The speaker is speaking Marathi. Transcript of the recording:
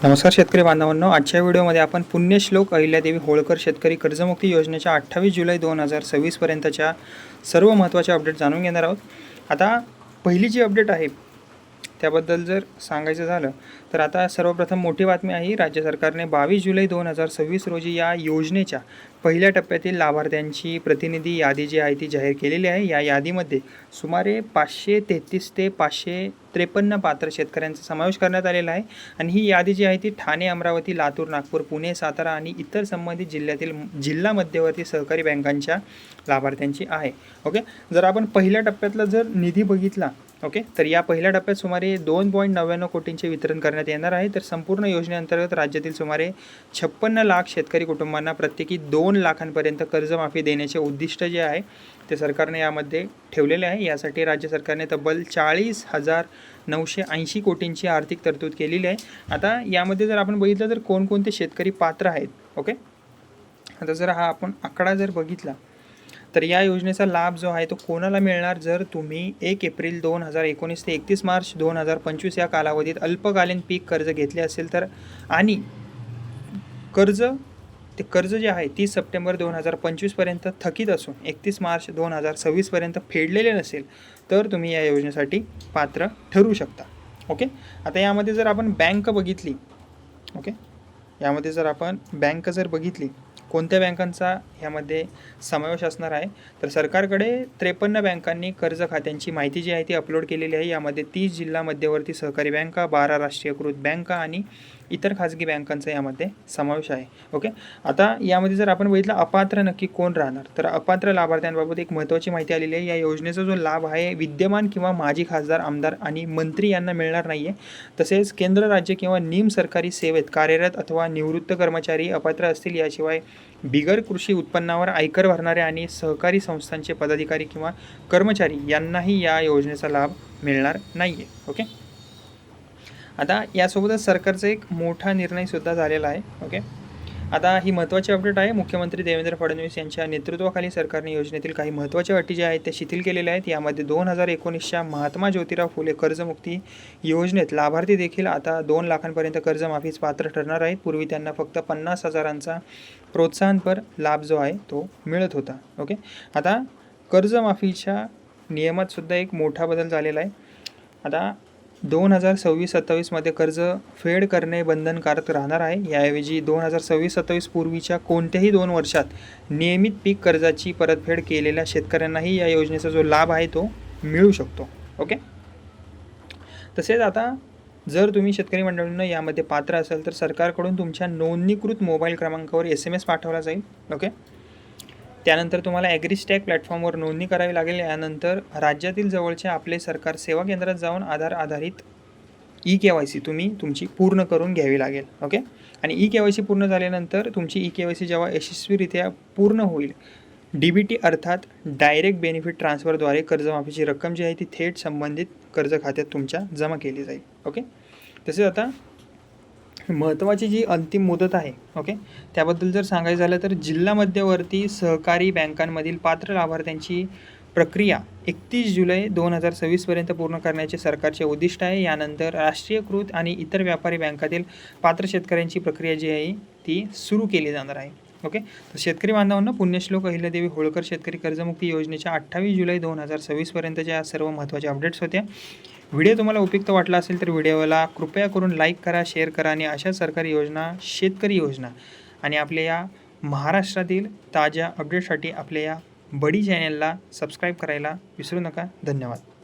नमस्कार शेतकरी बांधवांनो, आजच्या व्हिडिओमध्ये आपण पुण्यश्लोक अहिल्यादेवी होळकर शेतकरी कर्जमुक्ती योजनेच्या 28 जुलै 2026 पर्यंतच्या सर्व महत्त्वाचे अपडेट जाणून घेणार आहोत. आता पहिली जी अपडेट आहे त्याबद्दल जर सांगायचं झालं तर आता सर्वप्रथम मोठी बातमी आहे. राज्य सरकारने 22 जुलै 2026 रोजी या योजनेच्या पहिल्या टप्प्यातील लाभार्थ्यांची प्रतिनिधी यादी जी आहे ती जाहीर केलेली आहे. या यादीमध्ये सुमारे 533 ते 553 पात्र शेतकऱ्यांचा समावेश करण्यात आलेला आहे आणि ही यादी जी आहे ती ठाणे, अमरावती, लातूर, नागपूर, पुणे, सातारा आणि इतर संबंधित जिल्ह्यातील जिल्हा मध्यवर्ती सहकारी बँकांच्या लाभार्थ्यांची आहे. ओके, जर आपण पहिल्या टप्प्यातला जर निधी बघितला तर या पहिल्या टप्प्यात सुमारे 2.99 कोटींचे वितरण करण्यात येणार आहे. तर संपूर्ण योजनेअंतर्गत राज्यातील सुमारे 56 लाख शेतकरी कुटुंबांना प्रत्येकी 2 लाखांपर्यंत कर्जमाफी देण्याचे उद्दिष्ट जे आहे ते सरकारने यामध्ये ठेवलेले आहे. यासाठी राज्य सरकारने तब्बल 40,980 कोटींची आर्थिक तरतूद केलेली आहे. आता यामध्ये जर आपण बघितलं तर कोणकोणते शेतकरी पात्र आहेत. आता जर हा आपण आकडा जर बघितला तर या योजनेचा लाभ जो आहे तो कोणाला मिळणार, जर तुम्ही 1 एप्रिल 2019 ते 31 मार्च 2025 या कालावधीत अल्पकालीन पीक कर्ज घेतले असेल तर आणि कर्ज जे आहे 30 सप्टेंबर 2025 पर्यंत थकीत असून 31 मार्च 2026 पर्यंत फेडलेले नसेल तर तुम्ही या योजनेसाठी पात्र ठरू शकता. आता यामध्ये जर आपण बँक बघितली, यामध्ये जर आपण बँक जर बघितली कोणत्या बँकांचा यामध्ये समावेश असणार आहे तर सरकारकडे 53 बँकांनी कर्ज खात्यांची माहिती जी आहे ती अपलोड केलेली आहे. यामध्ये 30 जिल्हा मध्यवर्ती सहकारी बँका, 12 राष्ट्रीयकृत बँका आणि इतर खाजगी बँकांचा यामध्ये समावेश आहे. आता यामध्ये जर आपण बघितलं अपात्र नक्की कोण राहणार तर अपात्र लाभार्थ्यांबाबत एक महत्त्वाची माहिती आलेली आहे. या योजनेचा जो लाभ आहे विद्यमान किंवा माजी खासदार, आमदार आणि मंत्री यांना मिळणार नाही आहे. तसेच केंद्र, राज्य किंवा निम सरकारी सेवेत कार्यरत अथवा निवृत्त कर्मचारी अपात्र असतील. याशिवाय बिगर कृषी उत्पन्नावर आयकर भरणारे आणि सहकारी संस्थांचे पदाधिकारी किंवा कर्मचारी यांनाही या योजनेचा लाभ मिळणार नाही आहे. आता यासोबतच सरकारचा एक मोठा निर्णयसुद्धा झालेला आहे. आता ही महत्त्वाची अपडेट आहे. मुख्यमंत्री देवेंद्र फडणवीस यांच्या नेतृत्वाखाली सरकारने योजनेतील काही महत्त्वाच्या अटी ज्या आहेत त्या शिथिल केलेल्या आहेत. यामध्ये 2019च्या महात्मा ज्योतिराव फुले कर्जमुक्ती योजनेत लाभार्थी देखील आता 2 लाखांपर्यंत कर्जमाफीस पात्र ठरणार आहेत. पूर्वी त्यांना फक्त 50,000चा प्रोत्साहनपर लाभ जो आहे तो मिळत होता. आता कर्जमाफीच्या नियमात सुद्धा एक मोठा बदल झालेला आहे. आता 2026-27 मध्ये कर्ज फेड करणे बंधनकारक राहणार आहे. याऐवजी 2026-27 पूर्वीच्या कोणत्याही 2 वर्षात नियमित पीक कर्जाची परतफेड केलेल्या शेतकऱ्यांनाही या योजनेचा जो लाभ आहे तो मिळू शकतो. तसेच आता जर तुम्ही शेतकरी मंडळींना यामध्ये पात्र असाल तर सरकारकडून तुमच्या नोंदणीकृत मोबाईल क्रमांकावर SMS पाठवला जाईल. त्यानंतर तुम्हाला ॲग्रीस्टॅक प्लॅटफॉर्मवर नोंदणी करावी लागेल. यानंतर राज्यातील जवळच्या आपले सरकार सेवा केंद्रात जाऊन आधार आधारित eKYC तुम्ही तुमची पूर्ण करून घ्यावी लागेल. आणि eKYC पूर्ण झाल्यानंतर तुमची eKYC जेव्हा यशस्वीरित्या पूर्ण होईल, DBT अर्थात डायरेक्ट बेनिफिट ट्रान्सफरद्वारे कर्जमाफीची रक्कम जी आहे ती थेट संबंधित कर्ज खात्यात तुमच्या जमा केली जाईल. तसेच आता महत्त्वाची जी अंतिम मुदत आहे त्याबद्दल जर सांगायचं झालं तर जिल्हा मध्यवर्ती सहकारी बँकांमधील पात्र लाभार्थ्यांची प्रक्रिया 31 जुलै 2026 पर्यंत पूर्ण करण्याचे सरकारचे उद्दिष्ट आहे. यानंतर राष्ट्रीयकृत आणि इतर व्यापारी बँकातील पात्र शेतकऱ्यांची प्रक्रिया जी आहे ती सुरू केली जाणार आहे. तर शेतकरी बांधवांना पुण्यश्लोक अहिल्यादेवी होळकर शेतकरी कर्जमुक्ती योजनेच्या 28 जुलै 2026 पर्यंतच्या सर्व महत्त्वाच्या अपडेट्स होत्या. व्हिडिओ तुम्हाला उपयुक्त वाटला असेल तर व्हिडिओला कृपया करून लाईक करा, शेअर करा आणि अशा सरकारी योजना, शेतकरी योजना आणि आपल्या या महाराष्ट्रातील ताज्या अपडेटसाठी आपल्या या बडी चॅनलला सबस्क्राईब करायला विसरू नका. धन्यवाद.